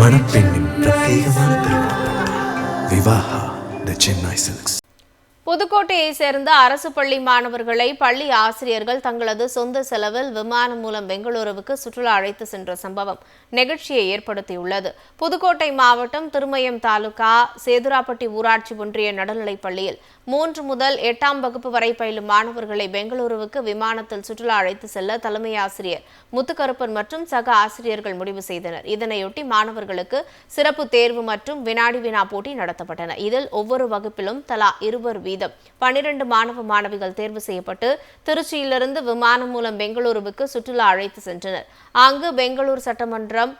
மணப்பெண்ணின் பிரத்யேகமான திருமணம் விவாஹா தி சென்னை சில்க்ஸ். புதுக்கோட்டையை சேர்ந்த அரசு பள்ளி மாணவர்களை பள்ளி ஆசிரியர்கள் தங்களது சொந்த செலவில் விமானம் மூலம் பெங்களூருவுக்கு சுற்றுலா அழைத்து சென்ற சம்பவம் நெகிழ்ச்சியை ஏற்படுத்தியுள்ளது. புதுக்கோட்டை மாவட்டம் திருமயம் தாலுகா சேதுராப்பட்டி ஊராட்சி ஒன்றிய நடுநிலைப் பள்ளியில் 3 முதல் 8ஆம் வகுப்பு வரை பயிலும் மாணவர்களை பெங்களூருவுக்கு விமானத்தில் சுற்றுலா அழைத்து செல்ல தலைமை ஆசிரியர் முத்துக்கருப்பன் மற்றும் சக ஆசிரியர்கள் முடிவு செய்தனர். இதனையொட்டி மாணவர்களுக்கு சிறப்பு தேர்வு மற்றும் வினாடி வினா போட்டி நடத்தப்பட்டன. இதில் ஒவ்வொரு வகுப்பிலும் தலா 20 வீதம் 12 மாணவ மாணவிகள் தேர்வு செய்யப்பட்டு திருச்சியிலிருந்து விமானம் மூலம் பெங்களூருவுக்கு சுற்றுலா அழைத்து சென்றனர். அங்கு பெங்களூர் சட்டமன்றம்,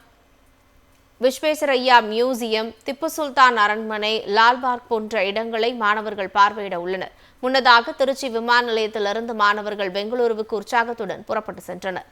விஸ்வேஸ்வரய்யா மியூசியம், திப்பு சுல்தான் அரண்மனை, லால்பாக் போன்ற இடங்களை மாணவர்கள் பார்வையிட உள்ளனர். முன்னதாக திருச்சி விமான நிலையத்திலிருந்து மாணவர்கள் பெங்களூருவுக்கு உற்சாகத்துடன் புறப்பட்டு சென்றனர்.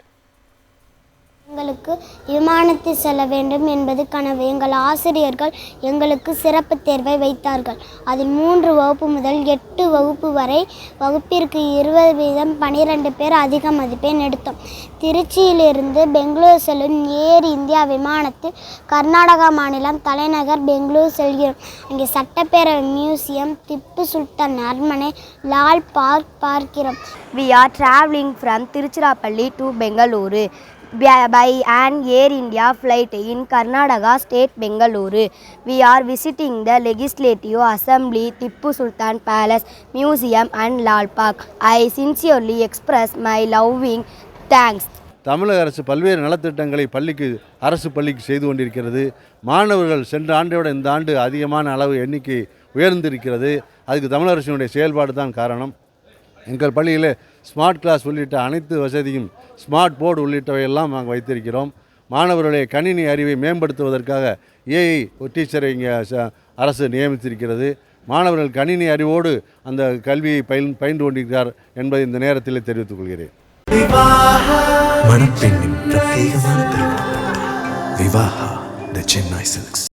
எங்களுக்கு விமானத்தில் செல்ல வேண்டும் என்பது கனவு. எங்கள் ஆசிரியர்கள் எங்களுக்கு சிறப்பு தேர்வை வைத்தார்கள். அதில் 3 வகுப்பு முதல் 8 வகுப்பு வரை வகுப்பிற்கு 20 வீதம் 12 பேர் அதிக மதிப்பெண் எடுத்தோம். திருச்சியிலிருந்து பெங்களூர் செல்லும் ஏர் இந்தியா விமானத்தில் கர்நாடகா மாநிலம் தலைநகர் பெங்களூர் செல்கிறோம். அங்கே சட்டப்பேரவை, மியூசியம், திப்பு சுல்தான் அரண்மனை, லால் பார்க் பார்க்கிறோம். We are traveling from Tiruchirappalli to Bengaluru by an Air India flight in Karnataka state Bengaluru. We are visiting the Legislative Assembly, Tippu Sultan Palace, Museum and Lal Park. I sincerely express my loving thanks. தமிழக அரசு பல்வேறு நலத்திட்டங்களை அரசு பள்ளிக்கு செய்து கொண்டிருக்கிறது. மாணவர்கள் சென்ற ஆண்டை விட இந்த ஆண்டு அதிகமான அளவு எண்ணிக்கை உயர்ந்திருக்கிறது. அதுக்கு தமிழக அரசினுடைய செயல்பாடு தான் காரணம். எங்கள் பள்ளியில் ஸ்மார்ட் கிளாஸ் உள்ளிட்ட அனைத்து வசதியும், ஸ்மார்ட் போர்டு உள்ளிட்டவையெல்லாம் நாங்கள் வைத்திருக்கிறோம். மாணவர்களுடைய கணினி அறிவை மேம்படுத்துவதற்காக ஏஐ டீச்சரை இங்கே அரசு நியமித்திருக்கிறது. மாணவர்கள் கணினி அறிவோடு அந்த கல்வியை பயின்று கொண்டிருக்கிறார் என்பதை இந்த நேரத்தில் தெரிவித்துக் கொள்கிறேன். மணப்பெண்ணின் பிரத்யேகமான திருமணம் விவாஹா தி சென்னை சில்க்ஸ்.